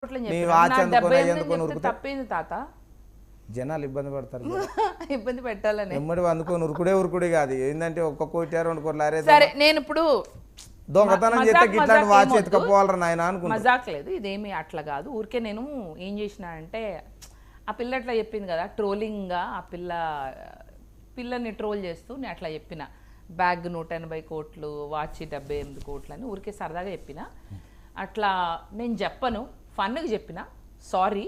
నీ వాచ్ అందుకొని ఉరుకుతే తప్పేంది తాత? జనాలు ఇబ్బంది పడతారు. ఇబ్బంది పెట్టాలని ఎమ్మడి అందుకొని ఉరుకుడే కాదు. ఏంటంటే ఒక్క కోటి 2 కోట్ల అరే సరే, నేను ఇప్పుడు దొంగతనం చేస్తే ఇట్లాంటి వాచ్ ఎత్తుకపోవాలరా నాయన అనుకుంటా. మజాక్ లేదు, ఇదేమి అట్లా కాదు. ఊరికే నేను ఏం చేసిన అంటే, ఆ పిల్ల అట్లా చెప్పింది కదా, ట్రోలింగ్గా ఆ పిల్లని ట్రోల్ చేస్తూ నేను అట్లా చెప్పిన, బ్యాగ్ 180 కోట్లు, వాచ్ 78 కోట్లు అని ఊరికే సరదాగా చెప్పిన. అట్లా నేను చెప్పను, ఫన్కి చెప్పిన. సారీ,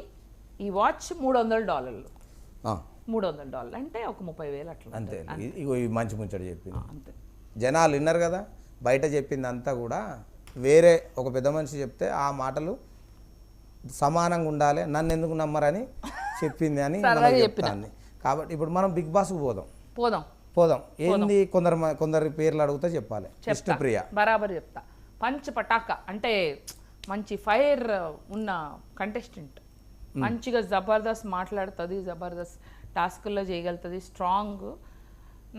ఈ వాచ్ $300, $300 అంటే ఒక 30,000 అట్లా అంతే. ఇగో ఈ మంచి ముచ్చట చెప్పింది, అంతే. జనాలు విన్నారు కదా. బయట చెప్పింది అంతా కూడా వేరే ఒక పెద్ద మనిషి చెప్తే ఆ మాటలు సమానంగా ఉండాలి, నన్ను ఎందుకు నమ్మరని చెప్పింది అని చెప్తాను. కాబట్టి ఇప్పుడు మనం బిగ్ బాస్కు పోదాం. ఏంది కొందరి పేర్లు అడుగుతా చెప్పాలి. విష్ణుప్రియ బరాబర్ చెప్తా. పంచ్ పటాక అంటే మంచి ఫైర్ ఉన్న కంటెస్టెంట్, మంచిగా జబర్దస్త్ మాట్లాడుతుంది, జబర్దస్త్ టాస్కుల్లో చేయగలుగుతుంది, స్ట్రాంగ్.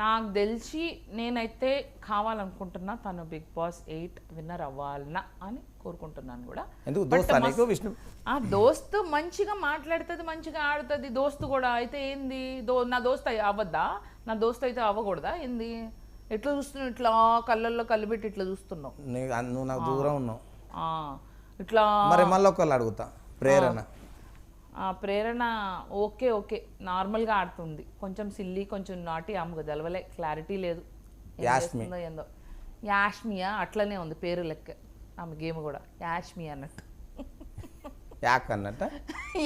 నాకు తెలిసి నేనైతే కావాలనుకుంటున్నా తను బిగ్ బాస్ 8 విన్నర్ అవ్వాలనా అని కోరుకుంటున్నాను కూడా. దోస్తు మంచిగా మాట్లాడుతుంది, మంచిగా ఆడుతుంది. దోస్తు కూడా అయితే ఏంది, నా దోస్తు అవ్వద్దా? నా దోస్తు అయితే అవ్వకూడదా ఏంది? ఎట్లా చూస్తున్నావు? ఇట్లా కళ్ళల్లో కళ్ళు పెట్టి ఇట్లా చూస్తున్నావు. నువ్వు నాకు దూరం ఉన్నావు. ఇట్లా మరి మళ్ళీ ఒకళ్ళు అడుగుతా, ప్రేరణ ఓకే నార్మల్గా ఆడుతుంది. కొంచెం సిల్లీ, కొంచెం నాటి, ఆమెకు తెలవలే, క్లారిటీ లేదు ఏందో. యాష్మియా అట్లనే ఉంది పేరు లెక్క, ఆమె గేమ్ కూడా యాష్మి అన్నట్టు.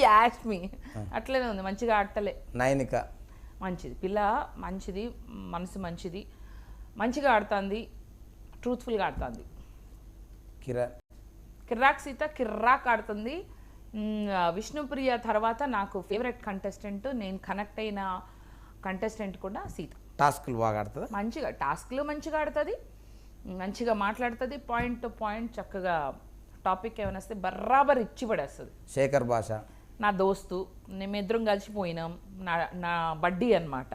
యాష్మి అట్లనే ఉంది, మంచిగా ఆడతలే. నైనిక మంచిది పిల్ల, మంచిది, మనసు మంచిది, మంచిగా ఆడుతుంది, ట్రూత్ఫుల్గా ఆడుతుంది. కిర్రాక్ సీత కిర్రాక్ ఆడుతుంది. విష్ణుప్రియ తర్వాత నాకు ఫేవరెట్ కంటెస్టెంట్, నేను కనెక్ట్ అయిన కంటెస్టెంట్ కూడా సీత. టాస్క్లు బాగా ఆడుతుంది, మంచిగా టాస్క్లు మంచిగా ఆడుతుంది, మంచిగా మాట్లాడుతుంది, పాయింట్ టు పాయింట్ చక్కగా టాపిక్ ఏమైనా వస్తే బరాబర్ ఇచ్చి పడేస్తుంది. శేఖర్ భాష నా దోస్తు, మేమిద్దరం కలిసిపోయినాం. నా బడ్డీ అనమాట.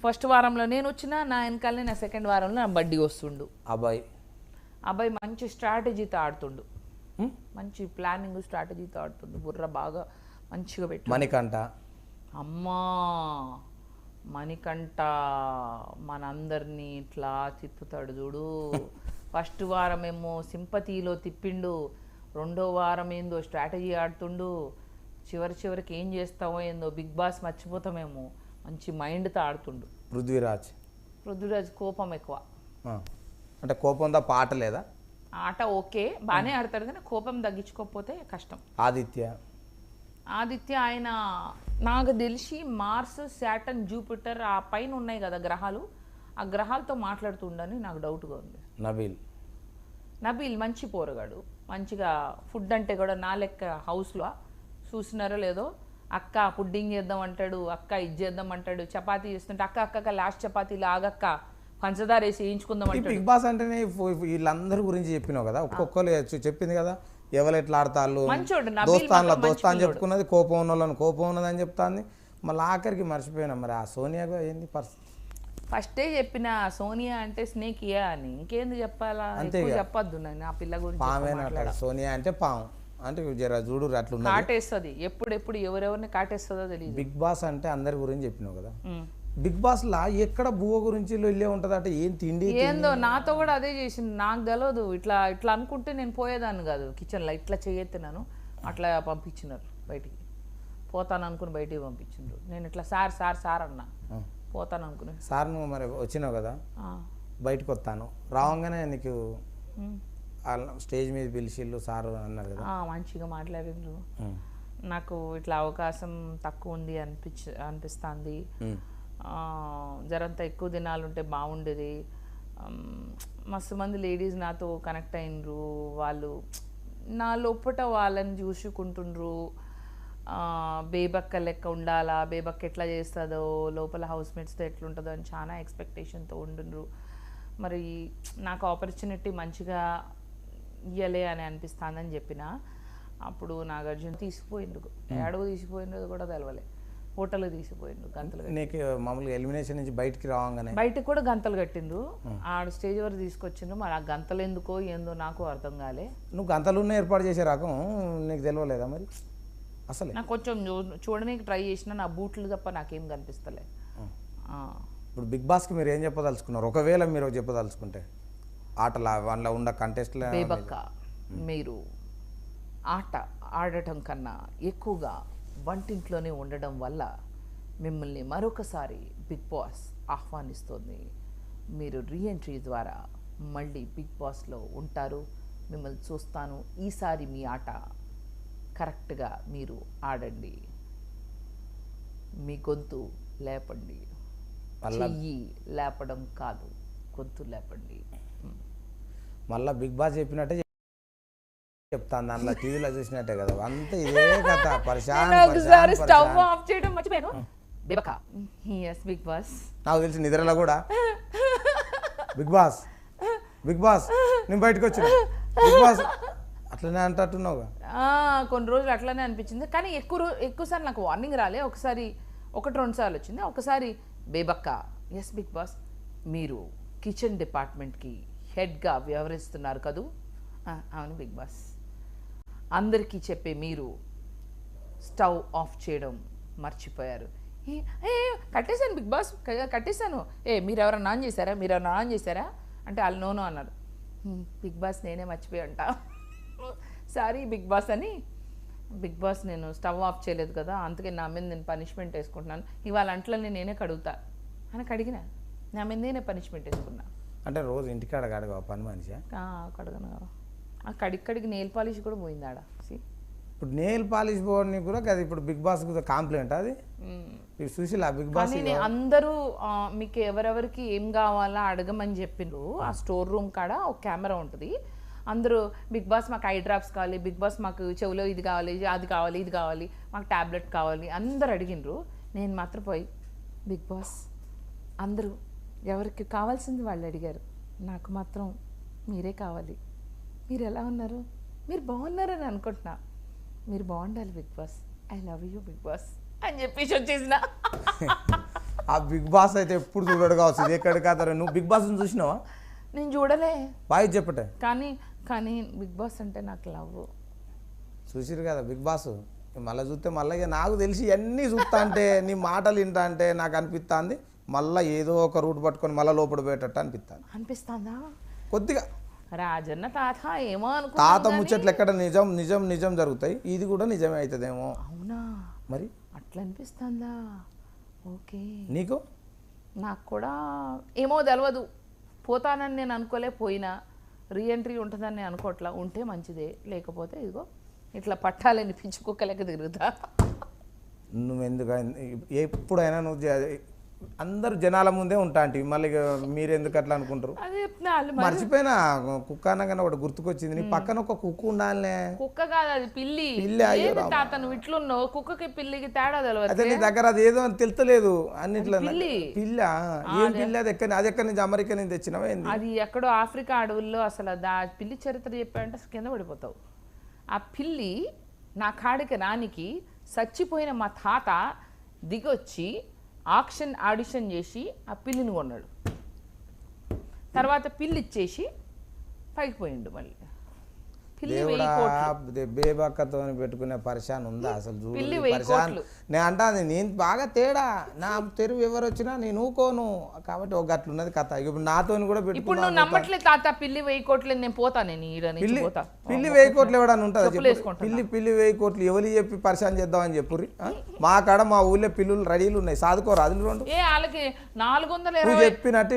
ఫస్ట్ వారంలో నేను వచ్చిన, నా వెనకాలనే నా సెకండ్ వారంలో నా బడ్డీ వస్తుండు. అబ్బాయి మంచి స్ట్రాటజీతో ఆడుతుండు, మంచి ప్లానింగ్ స్ట్రాటజీతో ఆడుతుండు, బుర్ర బాగా మంచిగా పెట్టు. మణికంఠ మణికంఠ మనందరినీ ఇట్లా తిప్పుతాడు చూడు. ఫస్ట్ వారం ఏమో సింపతిలో తిప్పిండు, రెండో వారం ఏందో స్ట్రాటజీ ఆడుతుండు, చివరికి ఏం చేస్తావో ఏందో బిగ్ బాస్ మర్చిపోతామేమో, మంచి మైండ్తో ఆడుతుండు. పృథ్వీరాజ్ కోపం ఎక్కువ, అంటే కోపంతో పాట లేదా? ఆట ఓకే బాగానే ఆడతాడు, కానీ కోపం తగ్గించుకోకపోతే కష్టం. ఆదిత్య ఆయన నాకు తెలిసి మార్స్, శాటర్న్, జూపిటర్ ఆ పైన ఉన్నాయి కదా గ్రహాలు, ఆ గ్రహాలతో మాట్లాడుతుండని నాకు డౌట్గా ఉంది. నబీల్ మంచి పోరగాడు, మంచిగా ఫుడ్ అంటే కూడా నా లెక్క హౌస్లో చూసినారో లేదో, అక్క పుడ్డింగ్ చేద్దాం అంటాడు, అక్క ఇది చేద్దాం అంటాడు, చపాతీ చేస్తుంటే అక్క లాస్ట్ చపాతీలు ఆగక్క పంచదార వేసి వేయించుకుందాం అంటే. బిగ్ బాస్ అంటేనే వీళ్ళందరి గురించి చెప్పినావు కదా, ఒక్కొక్కరు చెప్పింది కదా, ఎవరు ఎట్లా ఆడతాళ్ళు, దోస్తాన్ చెప్పుకున్నది, కోపం ఉన్న వాళ్ళని కోపం ఉన్నదని చెప్తాంది. మళ్ళీ ఆఖరికి మర్చిపోయినా. మరి ఆ సోనియాగా ఏంది పరిస్థితి? ఫస్టే చెప్పిన సోనియా అంటే స్నేక్ ఇయా అని, ఇంకేంది చెప్పాలా, చెప్పొద్దు. నేను ఆ పిల్ల గురించి సోనియా అంటే పాము అంటే జర చూడు అట్లా కాటేస్తుంది, ఎప్పుడెప్పుడు ఎవరెవరిని కాటేస్తుందో తెలియదు. బిగ్ బాస్ అంటే అందరి గురించి చెప్పినావు కదా, బిగ్ బాస్ లా ఎక్కడ బువ్వ గురించి వెళ్ళే ఉంటుంది అంటే ఏం తిండి ఏందో నాతో కూడా అదే చేసింది. నాకు తెలియదు, ఇట్లా అనుకుంటే నేను పోయేదాన్ని కాదు కిచెన్లో, ఇట్లా చేయెత్తినాను, అట్లా పంపించినారు బయటికి. పోతాను అనుకుని బయటికి పంపించిండ్రు. నేను ఇట్లా సార్ అన్నా, పోతాను అనుకుని. సార్ నువ్వు మరి వచ్చినావు కదా, బయటకు వస్తాను రావంగానే నీకు స్టేజ్ మీద పిలిచిళ్ళు సారు అన్నారు కదా, మంచిగా మాట్లాడిండ్రు. నాకు ఇట్లా అవకాశం తక్కువ ఉంది అనిపిస్తుంది, జరంతా ఎక్కువ దినాలు ఉంటే బాగుండేది. మస్తు మంది లేడీస్ నాతో కనెక్ట్ అయినరు, వాళ్ళు నా లోపట వాళ్ళని చూసుకుంటుండ్రు. బేబక్క లెక్క ఉండాలా, బేబక్క ఎట్లా చేస్తుందో, లోపల హౌస్మేట్స్తో ఎట్లుంటుందో అని చాలా ఎక్స్పెక్టేషన్తో ఉండుండ్రు. మరి నాకు ఆపర్చునిటీ మంచిగా ఇయ్యలే అని అనిపిస్తుందని చెప్పిన. అప్పుడు నాగార్జున తీసిపోయిండ్రు, ఏడవ తీసిపోయినది కూడా తెలవలే. హోటల్ తీసిపోయిండు గంతలు నీకు మామూలుగా ఎలిమినేషన్ నుంచి బయటికి రావంగానే బయటకు కూడా గంతలు కట్టిండ్రు ఆడ స్టేజ్ వరకు తీసుకొచ్చిండ్రు మరి ఆ గంతలు ఎందుకో ఏందో నాకు అర్థం కాలే. నువ్వు గంతలున్న ఏర్పాటు చేసే రకం నీకు తెలియలేదా మరి అసలే? నాకు కొంచెం చూడడానికి ట్రై చేసిన నా బూట్లు తప్ప నాకేం కనిపిస్తలే. ఇప్పుడు బిగ్ బాస్కి మీరు ఏం చెప్పదలుచుకున్నారు ఒకవేళ మీరు చెప్పదలుచుకుంటే ఆటల వాళ్ళ ఉన్న కంటెస్ట్లో? బేబక్క, మీరు ఆట ఆడటం కన్నా ఎక్కువగా వంటింట్లోనే ఉండడం వల్ల మిమ్మల్ని మరొకసారి బిగ్ బాస్ ఆహ్వానిస్తోంది. మీరు రీఎంట్రీ ద్వారా మళ్ళీ బిగ్ బాస్లో ఉంటారు. మిమ్మల్ని చూస్తాను. ఈసారి మీ ఆట కరెక్ట్గా మీరు ఆడండి. మీ గొంతు లేపండి. చెయ్యి లేపడం కాదు, గొంతు లేపండి. మళ్ళీ బిగ్ బాస్ చెప్పినట్టే చెప్తాను, దాంట్లో టీవీలో చూసినట్టే కదా అంతా ఇదే కథ. ఒకసారి స్టవ్ ఆఫ్ చేయడం మర్చిపోయాను. బేబక్క, yes బిగ్ బాస్. నాకు తెలిసి నిద్రలో కూడా బిగ్ బాస్ బిగ్ బాస్ నేను బయటకు వచ్చిన బిగ్ బాస్ అట్లనే అంటున్నావుగా. కొన్ని రోజులు అట్లనే అనిపించింది, కానీ ఎక్కువసారి నాకు వార్నింగ్ రాలే. ఒకసారి 1-2 సార్లు వచ్చింది. ఒకసారి బేబక్క, ఎస్ బిగ్ బాస్, మీరు కిచెన్ డిపార్ట్మెంట్కి హెడ్గా వ్యవహరిస్తున్నారు కదూ? అవును బిగ్ బాస్. అందరికీ చెప్పే మీరు స్టవ్ ఆఫ్ చేయడం మర్చిపోయారు. కట్టేశాను బిగ్ బాస్, కట్టేశాను. మీరు ఎవరైనా ఆన్ చేశారా, మీరు ఎవరైనా ఆన్ చేశారా అంటే వాళ్ళు నోనో అన్నారు. బిగ్ బాస్ నేనే మర్చిపోయి ఉంటా, సారీ బిగ్ బాస్ అని. బిగ్ బాస్ నేను స్టవ్ ఆఫ్ చేయలేదు కదా, అందుకే నా మీద నేను పనిష్మెంట్ వేసుకుంటున్నాను. ఇవాళ అంట్లని నేనే కడుగుతా అని కడిగిన, నా మీద నేనే పనిష్మెంట్ వేసుకున్నా. అంటే రోజు ఇంటికాడ కడగ పని మనిషి కడగను. ఆ కడిగి నెయిల్ పాలిష్ కూడా పోయింది ఆడ. ఇప్పుడు నెయిల్ పాలిష్ పోవడానికి కూడా కదా ఇప్పుడు బిగ్ బాస్ కాంప్లైంట్ అది చూసిలా బిగ్ బాస్. అందరూ మీకు ఎవరెవరికి ఏం కావాలా అడగమని చెప్పిండ్రు. ఆ స్టోర్ రూమ్ కాడ ఒక కెమెరా ఉంటుంది. అందరూ బిగ్ బాస్ మాకు ఐ డ్రాప్స్ కావాలి, బిగ్ బాస్ మాకు చెవులో ఇది కావాలి, అది కావాలి, ఇది కావాలి, మాకు ట్యాబ్లెట్ కావాలి అందరు అడిగినరు. నేను మాత్రం పోయి బిగ్ బాస్ అందరూ ఎవరికి కావాల్సింది వాళ్ళు అడిగారు, నాకు మాత్రం మీరే కావాలి. మీరు ఎలా ఉన్నారు, మీరు బాగున్నారని అనుకుంటున్నా, మీరు బాగుండాలి big boss, I love you big boss అని చెప్పేసి వచ్చేసిన. ఆ బిగ్ బాస్ అయితే ఎప్పుడు చూడడు కావచ్చు, ఇది ఎక్కడ కాదు. నువ్వు బిగ్ బాస్ చూసినావా? నేను చూడలే, వాయిస్ చెప్పటే. కానీ బిగ్ బాస్ అంటే నాకు లవ్. చూసిరు కదా బిగ్ బాస్, మళ్ళీ చూస్తే మళ్ళీ నాకు తెలిసి అన్నీ చూస్తా అంటే నీ మాటలు వింటా అంటే నాకు అనిపిస్తుంది మళ్ళీ ఏదో ఒక రూట్ పట్టుకొని మళ్ళీ లోపల పోయేటట్టు అనిపిస్తుందా కొద్దిగా. రాజన్న తాత ఏమో అనుకో, తాత ముచ్చట్లు ఎక్కడ నిజం నిజం నిజం జరుగుతాయి, ఇది కూడా నిజమే అవుతుందేమో. అవునా మరి అట్లా అనిపిస్తుందా? ఓకే. నీకు? నాకు కూడా ఏమో తెలియదు. పోతానని నేను అనుకోలే, పోయినా రీఎంట్రీ ఉంటుందని నేను అనుకోవట్లా. ఉంటే మంచిదే, లేకపోతే ఇదిగో ఇట్లా పట్టాలని పిచ్చుకోక లెక్క తిరుగుతా. నువ్వు ఎందుకు ఎప్పుడైనా నువ్వు అందరు జనాల ముందే ఉంటా అంటే మళ్ళీ మీరు ఎందుకు అట్లా అనుకుంటారు? మర్చిపోయినా కుక్క అనగానే ఒకటి గుర్తుకొచ్చింది, నీ పక్కన ఒక కుక్క ఉండాలనే. కుక్క కాదు అది పిల్లి. తాత నువ్వు ఇట్లున్నావు, కుక్కకి పిల్లికి తేడా తెలియదు. అదే నీ దగ్గర అది ఏదో అని తెలుస్తలేదు అన్నిట్లో. పిల్ల ఏం పిల్లి? అది ఎక్కడి నుంచి అమెరికా నుంచి తెచ్చినవా? అది ఎక్కడో ఆఫ్రికా అడవుల్లో. అసలు పిల్లి చరిత్ర చెప్పాడంటే కింద పడిపోతావు. ఆ పిల్లి నా కాడికి రానికి చచ్చిపోయిన మా తాత దిగొచ్చి ఆడిషన్ చేసి ఆ పిల్లిని కొన్నాడు. తర్వాత పిల్లి ఇచ్చేసి పైకి పోయిండు. మళ్ళీ బేబక్కతో పెట్టుకునే పరిశాన్ ఉందా అసలు? పరిశాన్ నేను అంటాను, నేను బాగా తేడా, నా తెరువు ఎవరు వచ్చినా నేను ఊకోను కాబట్టి ఒక గట్లు ఉన్నది కథ. ఇప్పుడు నాతో కూడా ఇప్పుడు నువ్వు నమ్మట్లేదు తాత, పిల్లి 1000 కోట్లు నేను పోతా, నేను పిల్లి 1000 కోట్లు ఎవడని ఉంటుంది? పిల్లి 1000 కోట్లు ఎవరు చెప్పి పరిశాన్ చేద్దామని చెప్పుర్రి. మా కాడ మా ఊళ్ళో పిల్లులు రెడీలు ఉన్నాయి, సాదుకోరు అది. వాళ్ళకి 420 చెప్పినట్టు